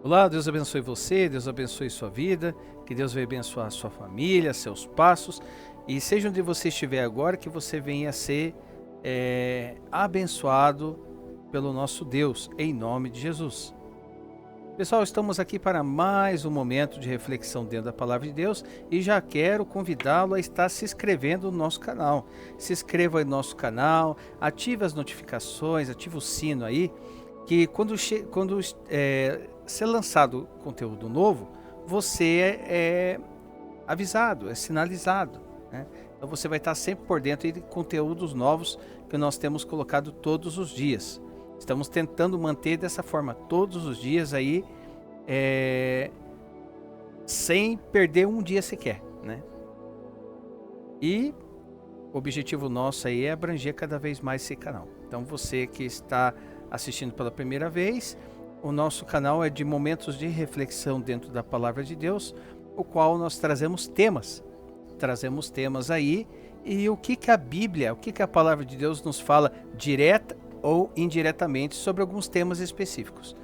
Olá, Deus abençoe você, Deus abençoe sua vida, que Deus venha abençoar a sua família, seus passos, e seja onde você estiver agora, que você venha a ser abençoado pelo nosso Deus, em nome de Jesus. Pessoal, estamos aqui para mais um momento de reflexão dentro da Palavra de Deus e já quero convidá-lo a estar se inscrevendo no nosso canal. Se inscreva no nosso canal, ative as notificações, ative o sino aí, que quando ser lançado conteúdo novo, você é avisado, é sinalizado, né? Então você vai estar sempre por dentro de conteúdos novos que nós temos colocado todos os dias. Estamos tentando manter dessa forma todos os dias aí, sem perder um dia sequer, né? E o objetivo nosso aí é abranger cada vez mais esse canal. Então você que está assistindo pela primeira vez, o nosso canal é de momentos de reflexão dentro da Palavra de Deus, o qual nós trazemos temas aí, e o que a Bíblia, o que a Palavra de Deus nos fala direta ou indiretamente sobre alguns temas específicos.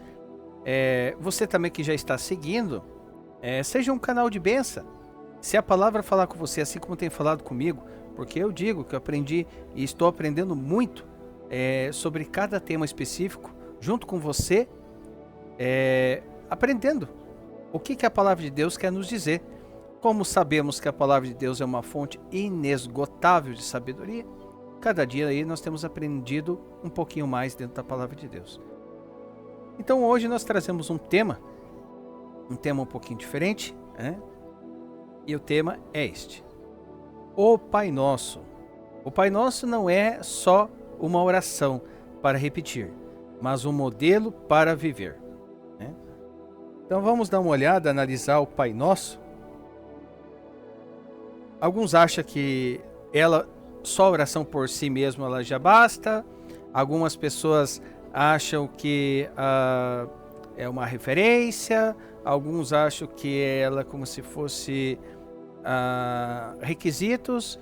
Você também que já está seguindo, seja um canal de bênção. Se a palavra falar com você, assim como tem falado comigo, porque eu digo que eu aprendi e estou aprendendo muito sobre cada tema específico, junto com você, aprendendo o que a palavra de Deus quer nos dizer. Como sabemos que a palavra de Deus é uma fonte inesgotável de sabedoria, cada dia aí nós temos aprendido um pouquinho mais dentro da palavra de Deus. Então hoje nós trazemos um tema um pouquinho diferente, né? E o tema é este: o Pai Nosso. O Pai Nosso não é só uma oração para repetir, mas um modelo para viver, né? Então vamos dar uma olhada, analisar o Pai Nosso. Alguns acham que só a oração por si mesma ela já basta. Algumas pessoas acham que é uma referência. Alguns acham que ela é como se fosse requisitos.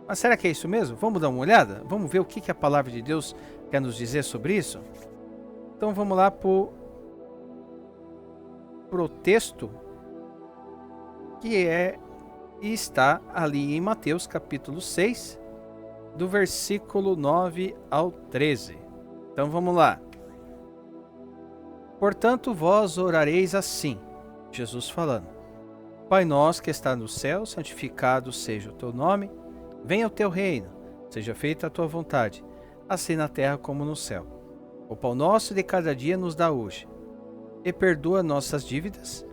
Mas será que é isso mesmo? Vamos dar uma olhada? Vamos ver o que a palavra de Deus quer nos dizer sobre isso? Então vamos lá pro texto que está ali em Mateus capítulo 6, do versículo 9 ao 13. Então vamos lá. Portanto, vós orareis assim, Jesus falando: Pai nosso que está no céu, santificado seja o teu nome, venha o teu reino, seja feita a tua vontade, assim na terra como no céu. O pão nosso de cada dia nos dá hoje, e perdoa nossas dívidas,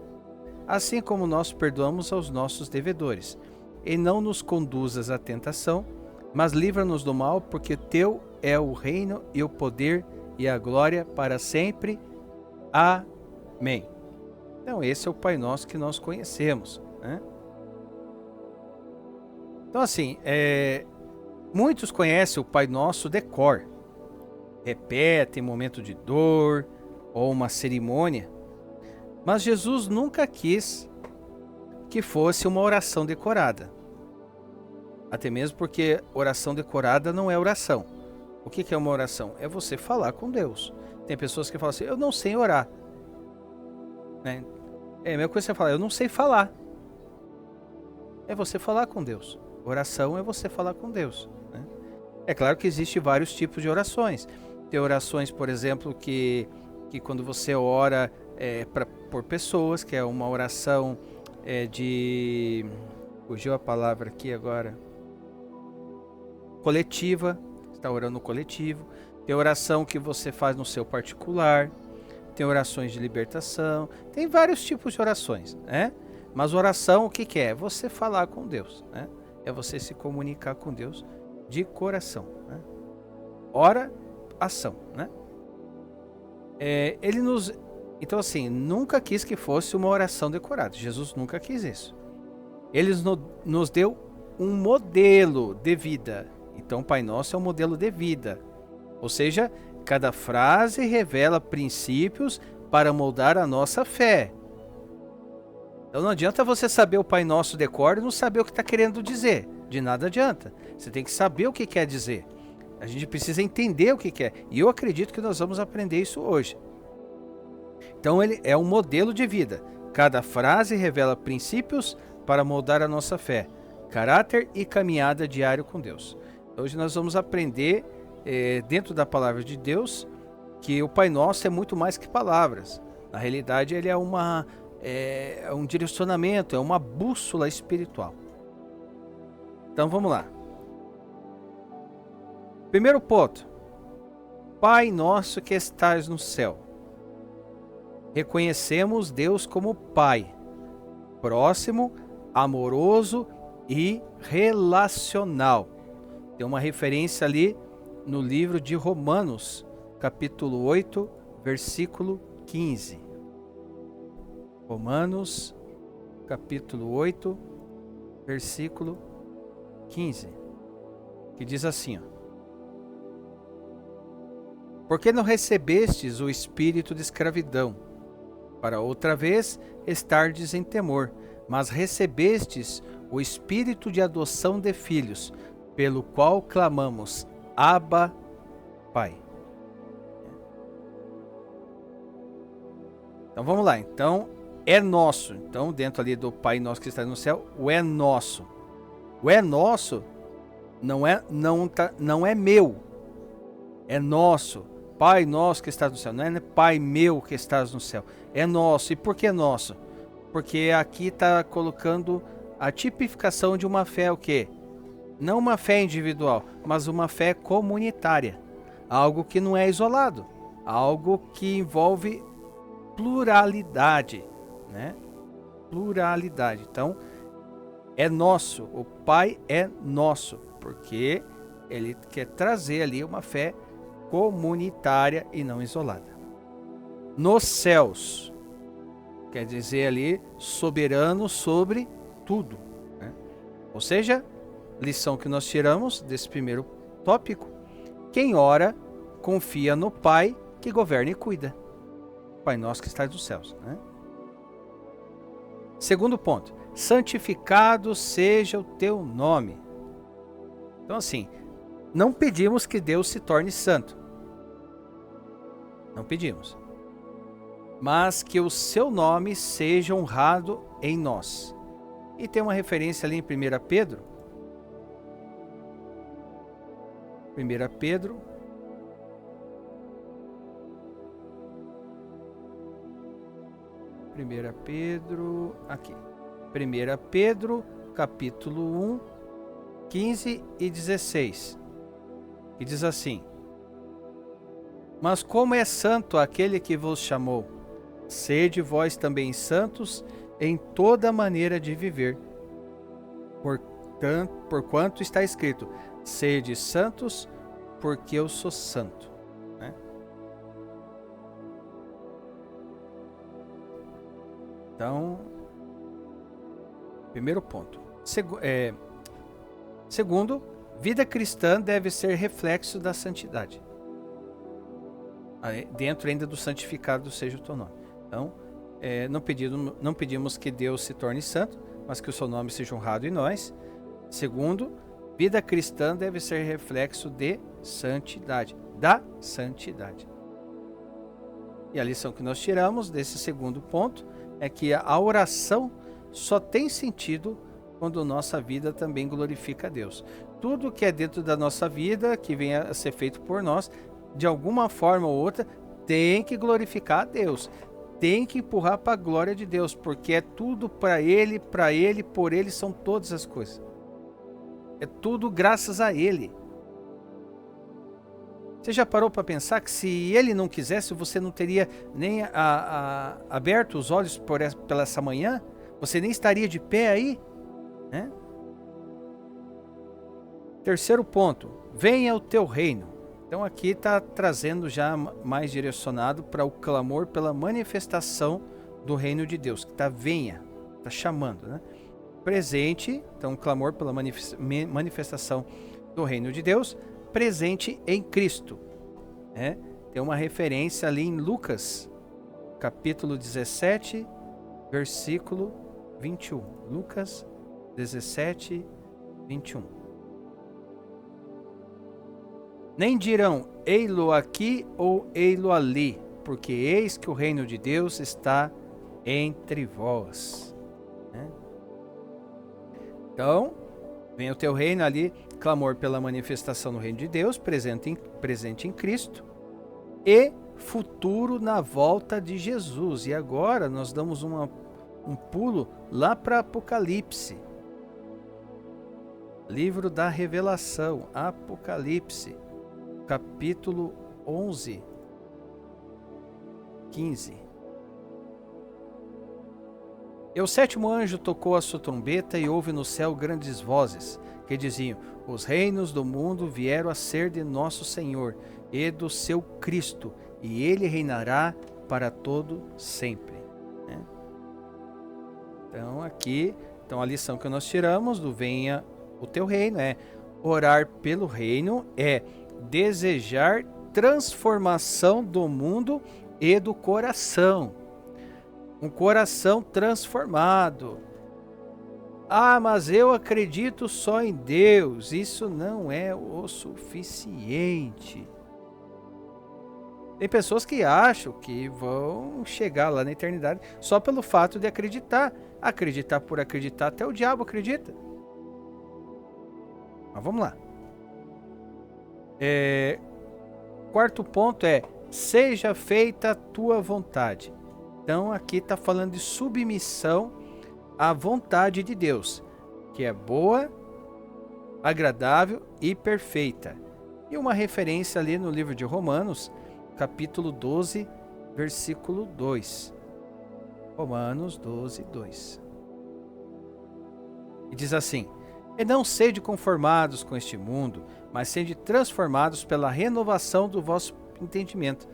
assim como nós perdoamos aos nossos devedores. E não nos conduzas à tentação, mas livra-nos do mal, porque teu é o reino e o poder e a glória para sempre. Amém. Então esse é o Pai Nosso que nós conhecemos, né? Então assim, muitos conhecem o Pai Nosso de cor, repetem em momento de dor ou uma cerimônia, mas Jesus nunca quis que fosse uma oração decorada. Até mesmo porque oração decorada não é oração. O que é uma oração? É você falar com Deus. Tem pessoas que falam assim: eu não sei orar, né? É a mesma coisa que você falar: eu não sei falar. É você falar com Deus. Oração é você falar com Deus, né? É claro que existem vários tipos de orações. Tem orações, por exemplo, que quando você ora por pessoas, que é uma oração fugiu a palavra aqui agora, coletiva, está orando no coletivo. Tem oração que você faz no seu particular, tem orações de libertação, tem vários tipos de orações, né? Mas oração, o que é? Você falar com Deus, né? É você se comunicar com Deus de coração, né? Ora, ação, né? Então assim, nunca quis que fosse uma oração decorada. Jesus nunca quis isso. Ele nos deu um modelo de vida. Então o Pai Nosso é um modelo de vida. Ou seja, cada frase revela princípios para moldar a nossa fé. Então não adianta você saber o Pai Nosso de cor e não saber o que está querendo dizer. De nada adianta. Você tem que saber o que quer dizer. A gente precisa entender o que quer. E eu acredito que nós vamos aprender isso hoje. Então ele é um modelo de vida. Cada frase revela princípios para moldar a nossa fé, caráter e caminhada diário com Deus. Hoje nós vamos aprender dentro da palavra de Deus que o Pai Nosso é muito mais que palavras. Na realidade ele é um direcionamento, é uma bússola espiritual. Então vamos lá. Primeiro ponto. Pai Nosso que estás no céu. Reconhecemos Deus como Pai, próximo, amoroso e relacional. Tem uma referência ali no livro de Romanos, capítulo 8, versículo 15. Romanos, capítulo 8, versículo 15, que diz assim, ó: Porque não recebestes o espírito de escravidão, para outra vez estardes em temor, mas recebestes o espírito de adoção de filhos, pelo qual clamamos, Abba, Pai. Então vamos lá, então é nosso. Então dentro ali do Pai Nosso que está no céu, o é nosso. O é nosso não é meu, é nosso. Pai Nosso que estás no céu, não é Pai meu que estás no céu, é nosso. E por que nosso? Porque aqui está colocando a tipificação de uma fé, o quê? Não uma fé individual, mas uma fé comunitária. Algo que não é isolado, algo que envolve pluralidade, né? Pluralidade. Então, é nosso, o Pai é nosso, porque ele quer trazer ali uma fé comunitária e não isolada. Nos céus, quer dizer ali, soberano sobre tudo, né? Ou seja, lição que nós tiramos desse primeiro tópico: quem ora, confia no Pai que governa e cuida. Pai Nosso que estás nos céus, né? Segundo ponto: santificado seja o teu nome. Então assim, não pedimos que Deus se torne santo. Não pedimos. Mas que o seu nome seja honrado em nós. E tem uma referência ali em 1 Pedro. 1 Pedro. Aqui. 1 Pedro, capítulo 1, 15 e 16. Que diz assim: Mas como é santo aquele que vos chamou, sede vós também santos em toda maneira de viver. Porquanto está escrito, sede santos, porque eu sou santo. Né? Então, primeiro ponto. Segundo, vida cristã deve ser reflexo da santidade. Dentro ainda do santificado seja o teu nome. Então, não pedimos que Deus se torne santo, mas que o seu nome seja honrado em nós. Segundo, vida cristã deve ser reflexo de santidade, da santidade. E a lição que nós tiramos desse segundo ponto é que a oração só tem sentido quando nossa vida também glorifica a Deus. Tudo que é dentro da nossa vida, que venha a ser feito por nós, de alguma forma ou outra, tem que glorificar a Deus, tem que empurrar para a glória de Deus, porque é tudo para Ele, por Ele são todas as coisas. É tudo graças a Ele. Você já parou para pensar que se Ele não quisesse, você não teria nem aberto os olhos pela essa manhã? Você nem estaria de pé aí? Né? Terceiro ponto, venha o teu reino. Então aqui está trazendo já mais direcionado para o clamor pela manifestação do reino de Deus, que venha, está chamando, né? Presente, então clamor pela manifestação do reino de Deus, presente em Cristo, né? Tem uma referência ali em Lucas, capítulo 17, versículo 21. Lucas 17, 21. Nem dirão, ei-lo aqui ou ei-lo ali, porque eis que o reino de Deus está entre vós. Né? Então, venha o teu reino ali, clamor pela manifestação do reino de Deus, presente em Cristo, e futuro na volta de Jesus. E agora nós damos um pulo lá para Apocalipse. Livro da Revelação, Apocalipse, capítulo 11, 15. E o sétimo anjo tocou a sua trombeta e houve no céu grandes vozes, que diziam: os reinos do mundo vieram a ser de nosso Senhor e do seu Cristo, e ele reinará para todo sempre. Então a lição que nós tiramos do venha o teu reino é orar pelo reino, é desejar transformação do mundo e do coração. Um coração transformado. Ah, mas eu acredito só em Deus. Isso não é o suficiente. Tem pessoas que acham que vão chegar lá na eternidade só pelo fato de acreditar. Acreditar por acreditar, até o diabo acredita. Mas vamos lá. Quarto ponto é: seja feita a tua vontade. Então aqui está falando de submissão à vontade de Deus, que é boa, agradável e perfeita. E uma referência ali no livro de Romanos, capítulo 12, versículo 2. Romanos 12, 2. E diz assim: e não sede conformados com este mundo, mas sede transformados pela renovação do vosso entendimento,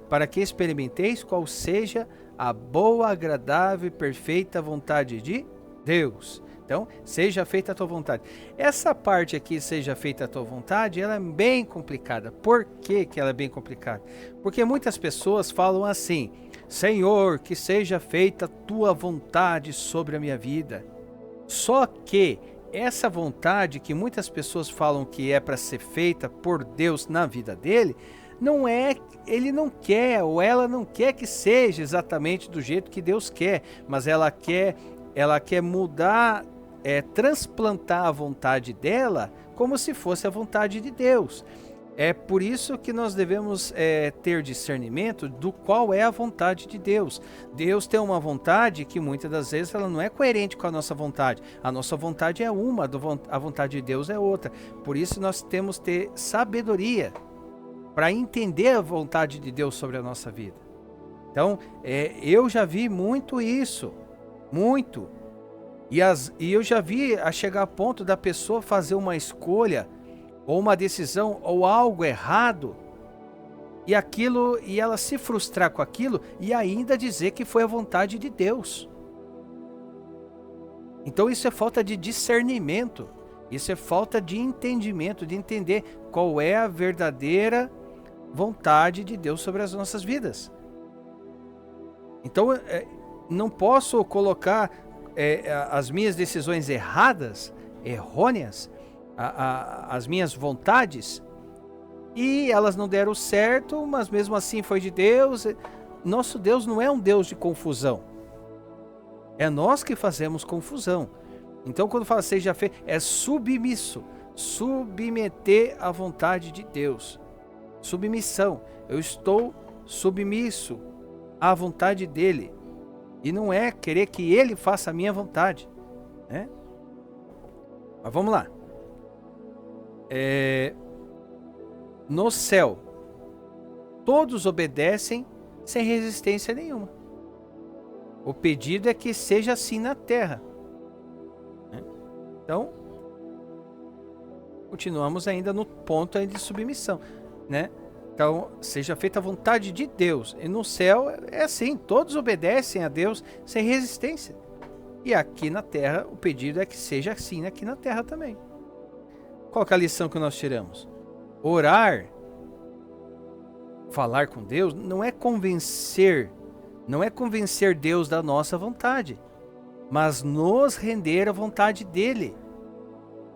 para que experimenteis qual seja a boa, agradável e perfeita vontade de Deus. Então, seja feita a tua vontade. Essa parte aqui, seja feita a tua vontade, ela é bem complicada. Por que ela é bem complicada? Porque muitas pessoas falam assim: Senhor, que seja feita a tua vontade sobre a minha vida. Só que essa vontade que muitas pessoas falam que é para ser feita por Deus na vida dele, não é, ele não quer, ou ela não quer que seja exatamente do jeito que Deus quer, mas ela quer mudar, transplantar a vontade dela como se fosse a vontade de Deus. É por isso que nós devemos ter discernimento do qual é a vontade de Deus. Deus tem uma vontade que muitas das vezes ela não é coerente com a nossa vontade. A nossa vontade é uma, a vontade de Deus é outra. Por isso nós temos que ter sabedoria para entender a vontade de Deus sobre a nossa vida. Então, eu já vi muito isso, muito. E eu já vi a chegar a ponto da pessoa fazer uma escolha, ou uma decisão, ou algo errado, e ela se frustrar com aquilo, e ainda dizer que foi a vontade de Deus. Então isso é falta de discernimento, isso é falta de entendimento, de entender qual é a verdadeira vontade de Deus sobre as nossas vidas. Então, não posso colocar as minhas decisões errôneas, as minhas vontades, e elas não deram certo, mas mesmo assim foi de Deus. Nosso Deus não é um Deus de confusão. É nós que fazemos confusão. Então, quando fala seja feito, é submisso, submeter à vontade de Deus. Submissão, eu estou submisso à vontade dele, e não é querer que ele faça a minha vontade, né? Mas vamos lá. No céu, todos obedecem sem resistência nenhuma. O pedido é que seja assim na terra, né? Então, continuamos ainda no ponto de submissão, né? Então, seja feita a vontade de Deus. E no céu é assim, todos obedecem a Deus sem resistência. E aqui na terra, o pedido é que seja assim aqui na terra também. Qual que é a lição que nós tiramos? Orar, falar com Deus, não é convencer Deus da nossa vontade, mas nos render à vontade dele.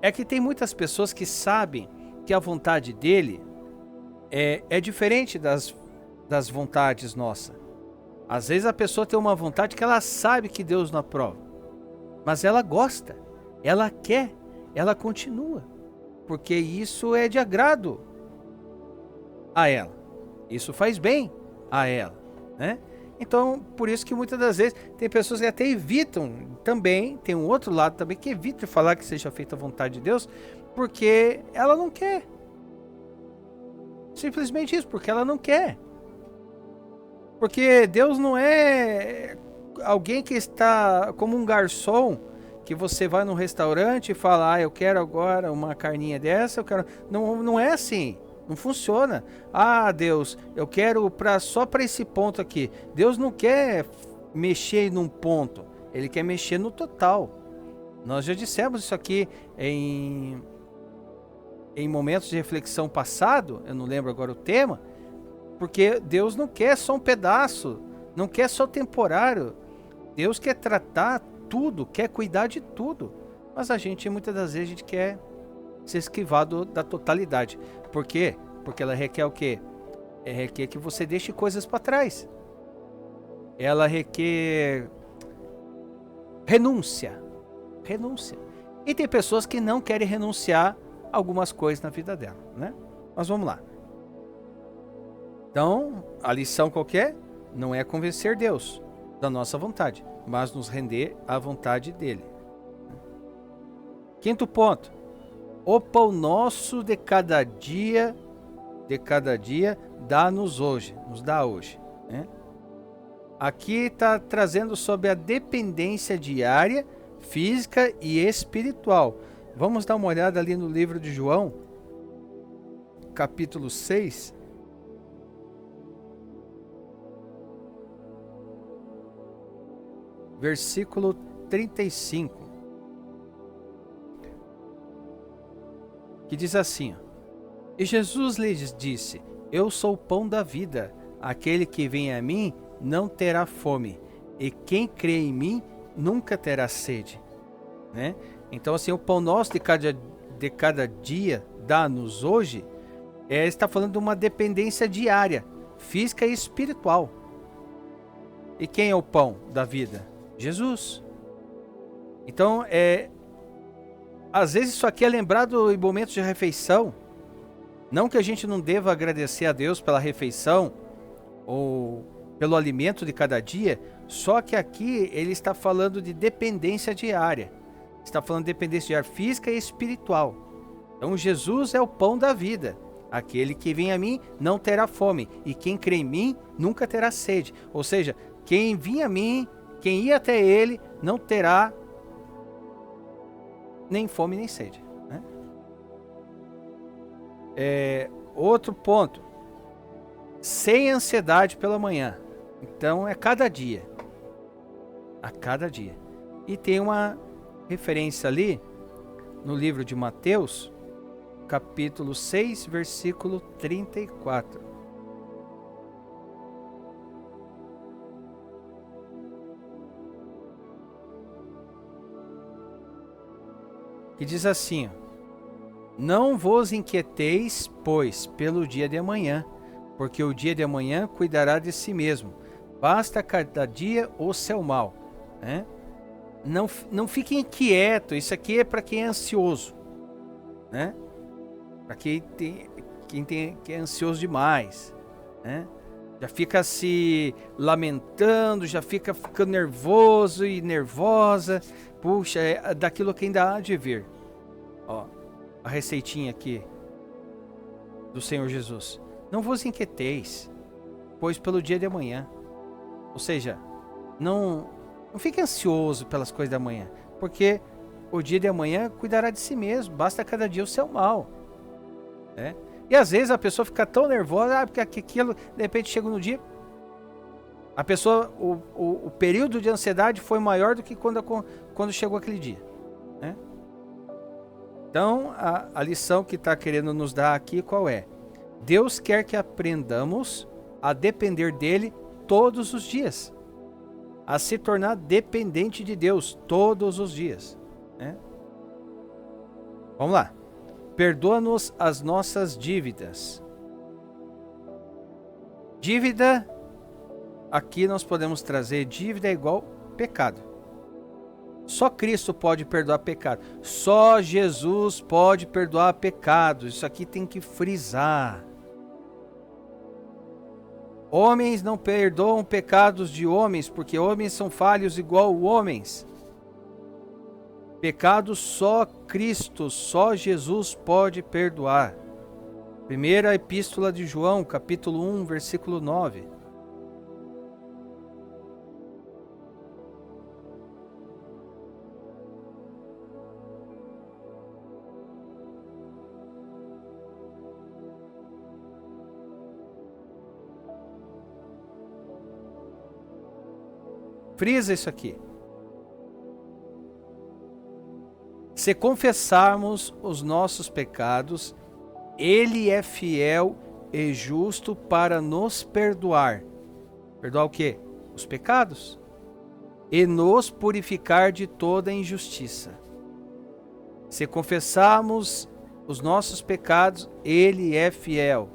É que tem muitas pessoas que sabem que a vontade dele é diferente das vontades nossas. Às vezes a pessoa tem uma vontade que ela sabe que Deus não aprova, mas ela gosta, ela quer, ela continua, porque isso é de agrado a ela, isso faz bem a ela, né? Então, por isso que muitas das vezes tem pessoas que até evitam também, tem um outro lado também que evita falar que seja feita a vontade de Deus, porque ela não quer. Simplesmente isso, porque ela não quer. Porque Deus não é alguém que está como um garçom, que você vai num restaurante e fala, eu quero agora uma carninha dessa, eu quero... Não é assim. Não funciona. Deus, eu quero só para esse ponto aqui. Deus não quer mexer num ponto. Ele quer mexer no total. Nós já dissemos isso aqui em momentos de reflexão passado. Eu não lembro agora o tema. Porque Deus não quer só um pedaço. Não quer só temporário. Deus quer tratar tudo. Quer cuidar de tudo. Mas muitas das vezes, a gente quer se esquivar da totalidade. Por quê? Porque ela requer o quê? Ela requer que você deixe coisas para trás. Ela requer renúncia. E tem pessoas que não querem renunciar a algumas coisas na vida dela, né? Mas vamos lá. Então, a lição qualquer não é convencer Deus da nossa vontade, mas nos render à vontade dele. Quinto ponto. O pão nosso de cada dia dá-nos hoje, nos dá hoje, né? Aqui está trazendo sobre a dependência diária, física e espiritual. Vamos dar uma olhada ali no livro de João, capítulo 6. Versículo 35. Que diz assim: E Jesus lhes disse: Eu sou o pão da vida. Aquele que vem a mim não terá fome, e quem crê em mim nunca terá sede, né? Então, assim, o pão nosso de cada dia dá-nos hoje, está falando de uma dependência diária, física e espiritual. E quem é o pão da vida? Jesus. Então, às vezes isso aqui é lembrado em momentos de refeição. Não que a gente não deva agradecer a Deus pela refeição ou pelo alimento de cada dia, só que aqui ele está falando de dependência diária. Está falando de dependência diária física e espiritual. Então Jesus é o pão da vida. Aquele que vem a mim não terá fome, e quem crê em mim nunca terá sede. Ou seja, quem vinha a mim, quem ia até ele, não terá nem fome nem sede, né? Outro ponto, sem ansiedade pela manhã. Então é cada dia, a cada dia. E tem uma referência ali no livro de Mateus, capítulo 6, versículo 34. Que diz assim: Não vos inquieteis, pois, pelo dia de amanhã, porque o dia de amanhã cuidará de si mesmo. Basta cada dia o seu mal, né? Não fique inquieto. Isso aqui é para quem é ansioso, né? Para quem que é ansioso demais, né? Já fica se lamentando, já fica ficando nervoso e nervosa. Puxa, é daquilo que ainda há de vir. Ó, a receitinha aqui do Senhor Jesus. Não vos inquieteis, pois pelo dia de amanhã. Ou seja, não fique ansioso pelas coisas da manhã, porque o dia de amanhã cuidará de si mesmo. Basta cada dia o seu mal, né? E às vezes a pessoa fica tão nervosa, porque aquilo, de repente chega no dia, a pessoa, o período de ansiedade foi maior do que quando chegou aquele dia, né? Então, a lição que está querendo nos dar aqui qual é? Deus quer que aprendamos a depender dele todos os dias, a se tornar dependente de Deus todos os dias, né? Vamos lá. Perdoa-nos as nossas dívidas. Dívida, aqui nós podemos trazer dívida é igual pecado. Só Cristo pode perdoar pecado. Só Jesus pode perdoar pecados. Isso aqui tem que frisar. Homens não perdoam pecados de homens, porque homens são falhos igual homens. Pecados só Cristo, só Jesus pode perdoar. Primeira Epístola de João, capítulo 1, versículo 9. Frisa isso aqui. Se confessarmos os nossos pecados, Ele é fiel e justo para nos perdoar. Perdoar o quê? Os pecados. E nos purificar de toda injustiça. Se confessarmos os nossos pecados, Ele é fiel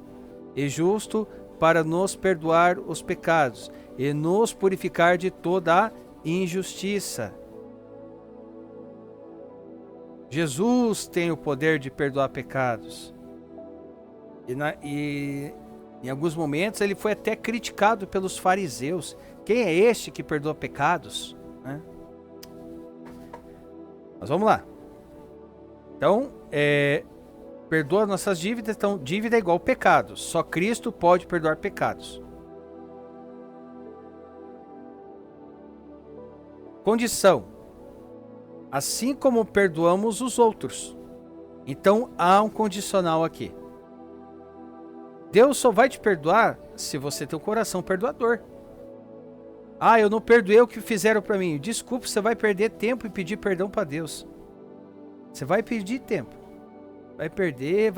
e justo para nos perdoar os pecados e nos purificar de toda a injustiça. Jesus tem o poder de perdoar pecados. E em alguns momentos ele foi até criticado pelos fariseus. Quem é este que perdoa pecados? Né? Mas vamos lá. Então, perdoa nossas dívidas. Então, dívida é igual pecado. Só Cristo pode perdoar pecados. Condição: assim como perdoamos os outros. Então há um condicional aqui. Deus só vai te perdoar se você tem um coração perdoador. Ah, eu não perdoei o que fizeram para mim. Desculpa, você vai perder tempo e pedir perdão para Deus. Você vai pedir tempo. Vai perder.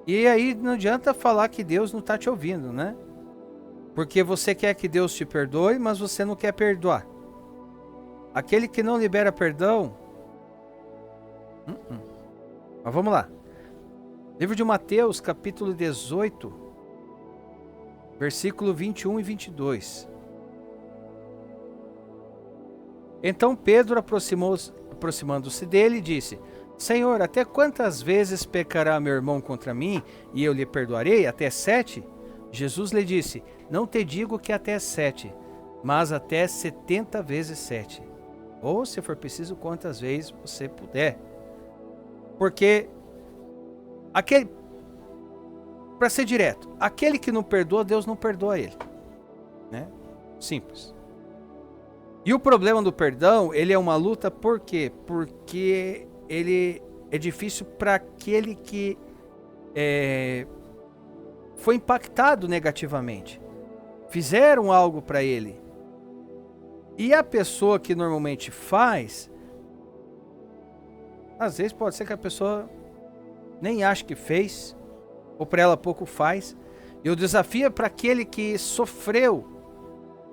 E aí não adianta falar que Deus não está te ouvindo, né? Porque você quer que Deus te perdoe, mas você não quer perdoar. Aquele que não libera perdão... Mas vamos lá. Livro de Mateus, capítulo 18, versículo 21 e 22. Então Pedro, aproximando-se dele, disse: Senhor, até quantas vezes pecará meu irmão contra mim, e eu lhe perdoarei? Até 7? Jesus lhe disse: não te digo que até 7, mas até 70 vezes 7. Ou, se for preciso, quantas vezes você puder. Porque, para ser direto, aquele que não perdoa, Deus não perdoa ele. Né? Simples. E o problema do perdão, ele é uma luta por quê? Porque ele é difícil para aquele que foi impactado negativamente. Fizeram algo para ele. E a pessoa que normalmente faz, às vezes pode ser que a pessoa nem ache que fez, ou para ela pouco faz. E o desafio é para aquele que sofreu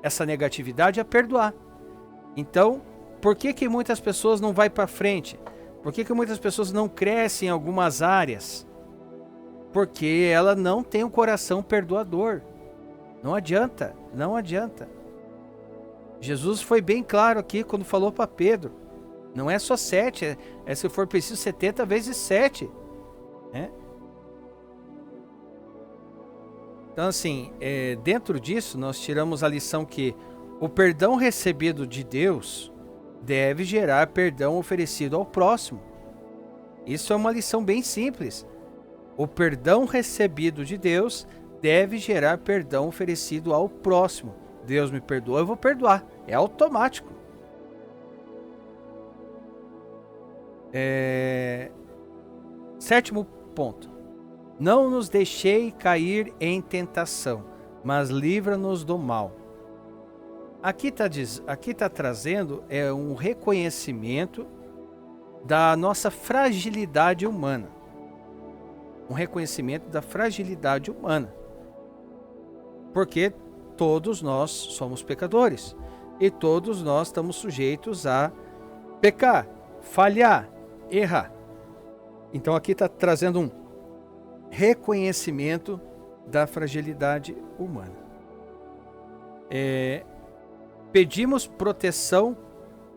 essa negatividade a perdoar. Então, por que muitas pessoas não vão para frente? Por que muitas pessoas não crescem em algumas áreas? Porque ela não tem um coração perdoador. Não adianta, não adianta. Jesus foi bem claro aqui quando falou para Pedro. Não é só 7, é se for preciso 70 vezes 7. Né? Então assim, dentro disso nós tiramos a lição que o perdão recebido de Deus deve gerar perdão oferecido ao próximo. Isso é uma lição bem simples. O perdão recebido de Deus deve gerar perdão oferecido ao próximo. Deus me perdoa, eu vou perdoar. É automático. Sétimo ponto. Não nos deixei cair em tentação, mas livra-nos do mal. Aqui tá trazendo um reconhecimento da nossa fragilidade humana. Um reconhecimento da fragilidade humana. Porque todos nós somos pecadores. E todos nós estamos sujeitos a pecar, falhar, errar. Então aqui está trazendo reconhecimento da fragilidade humana. Pedimos proteção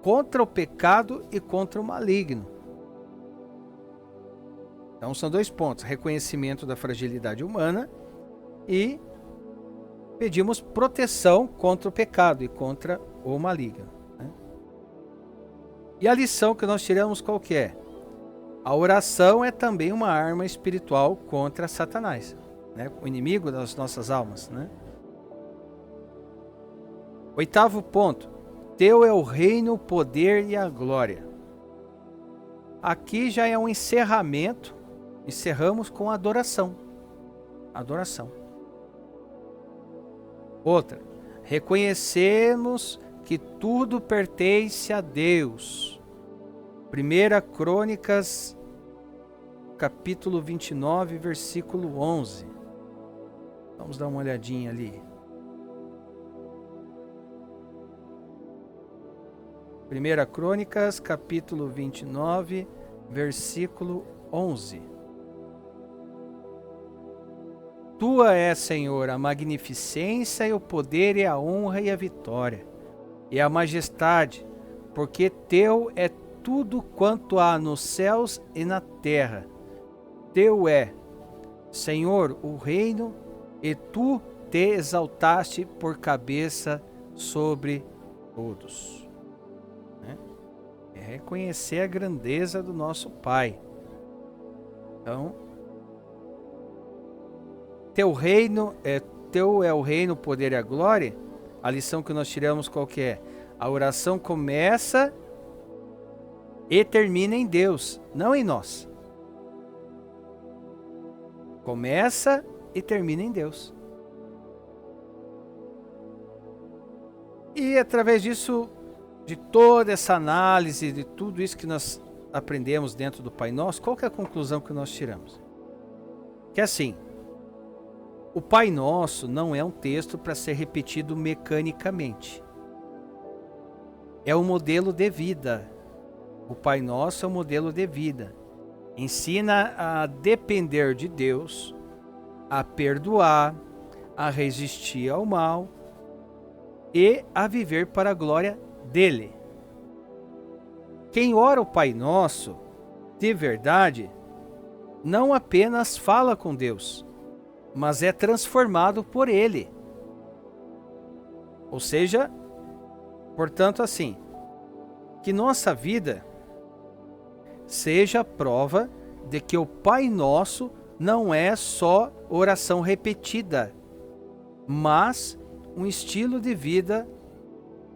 contra o pecado e contra o maligno. Então são 2 pontos: reconhecimento da fragilidade humana e pedimos proteção contra o pecado e contra o maligno, né? E a lição que nós tiramos qual que é? A oração é também uma arma espiritual contra Satanás, né? O inimigo das nossas almas, né? 8º ponto: teu é o reino, o poder e a glória. Aqui já é um encerramento. Encerramos com adoração. Adoração. Outra: reconhecemos que tudo pertence a Deus. 1 Crônicas, capítulo 29, versículo 11. Vamos dar uma olhadinha ali. 1 Crônicas, capítulo 29, versículo 11. Tua é, Senhor, a magnificência e o poder e a honra e a vitória e a majestade, porque teu é tudo quanto há nos céus e na terra. Teu é, Senhor, o reino, e tu te exaltaste por cabeça sobre todos. É reconhecer a grandeza do nosso Pai. Então, teu é o reino, o poder e a glória. A lição que nós tiramos qual que é? A oração começa e termina em Deus, não em nós. Começa e termina em Deus. E através disso, de toda essa análise, de tudo isso que nós aprendemos dentro do Pai Nosso, qual que é a conclusão que nós tiramos? Que é assim: o Pai Nosso não é um texto para ser repetido mecanicamente. É um modelo de vida. O Pai Nosso é um modelo de vida. Ensina a depender de Deus, a perdoar, a resistir ao mal e a viver para a glória dele. Quem ora o Pai Nosso, de verdade, não apenas fala com Deus, mas é transformado por ele. Ou seja, portanto, assim, que nossa vida seja prova de que o Pai Nosso não é só oração repetida, mas um estilo de vida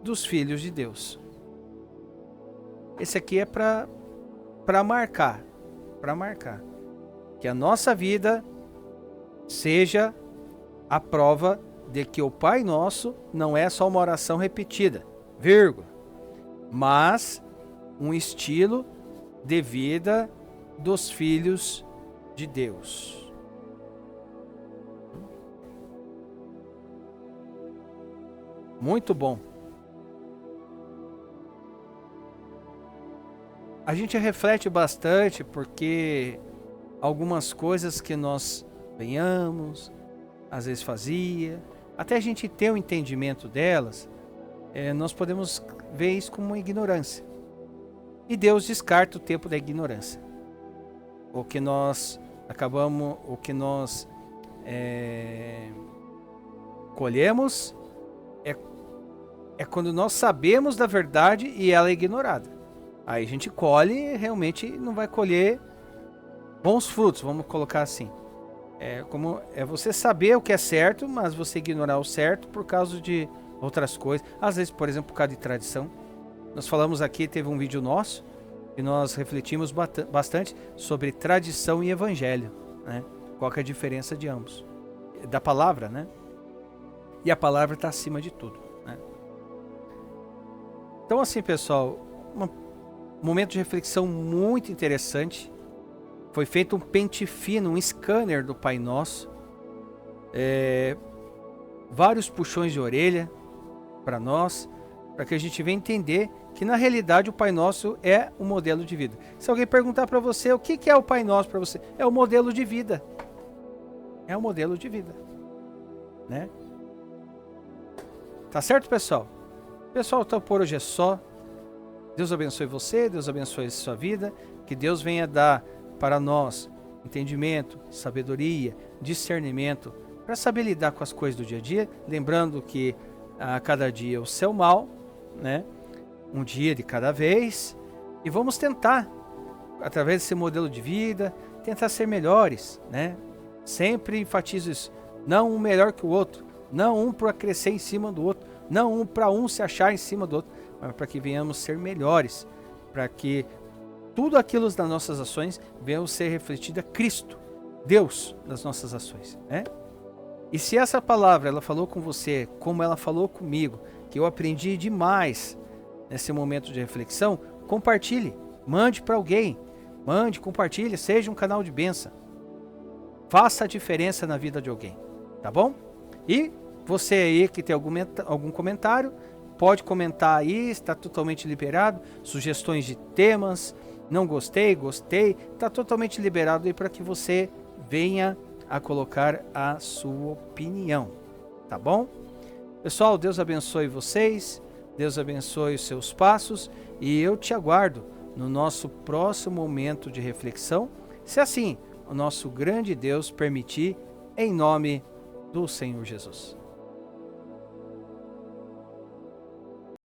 dos filhos de Deus. Esse aqui é para marcar, que a nossa vida seja a prova de que o Pai Nosso não é só uma oração repetida, mas um estilo de vida dos filhos de Deus. Muito bom. A gente reflete bastante porque algumas coisas que nós venhamos, às vezes fazia, até a gente ter um entendimento delas, nós podemos ver isso como uma ignorância. E Deus descarta o tempo da ignorância. O que nós colhemos é quando nós sabemos da verdade e ela é ignorada. Aí a gente colhe e realmente não vai colher bons frutos, vamos colocar assim. É você saber o que é certo, mas você ignorar o certo por causa de outras coisas. Às vezes, por exemplo, por causa de tradição. Nós falamos aqui, teve um vídeo nosso, e nós refletimos bastante sobre tradição e evangelho, né? Qual que é a diferença de ambos? Da palavra, né? E a palavra está acima de tudo, né? Então assim, pessoal, um momento de reflexão muito interessante. Foi feito um pente fino, um scanner do Pai Nosso. Vários puxões de orelha para nós, para que a gente venha entender que na realidade o Pai Nosso é um modelo de vida. Se alguém perguntar para você o que é o Pai Nosso para você, é o modelo de vida. é o modelo de vida, né? Tá certo, pessoal? Pessoal, então por hoje é só. Deus abençoe você, Deus abençoe a sua vida, que Deus venha dar para nós entendimento, sabedoria, discernimento, para saber lidar com as coisas do dia a dia, lembrando que a cada dia o seu mal, né? Um dia de cada vez, e vamos tentar, através desse modelo de vida, tentar ser melhores, né? Sempre enfatizo isso, não um melhor que o outro, não um para crescer em cima do outro, não um para um se achar em cima do outro, mas para que venhamos ser melhores, para que tudo aquilo das nossas ações venha ser refletido a Cristo, Deus, nas nossas ações, né? E se essa palavra ela falou com você, como ela falou comigo, que eu aprendi demais nesse momento de reflexão, compartilhe, mande para alguém, compartilhe, seja um canal de bênção. Faça a diferença na vida de alguém, tá bom? E você aí que tem algum comentário, pode comentar aí, está totalmente liberado, sugestões de temas, não gostei, gostei, está totalmente liberado aí para que você venha a colocar a sua opinião, tá bom? Pessoal, Deus abençoe vocês, Deus abençoe os seus passos e eu te aguardo no nosso próximo momento de reflexão, se assim o nosso grande Deus permitir, em nome do Senhor Jesus.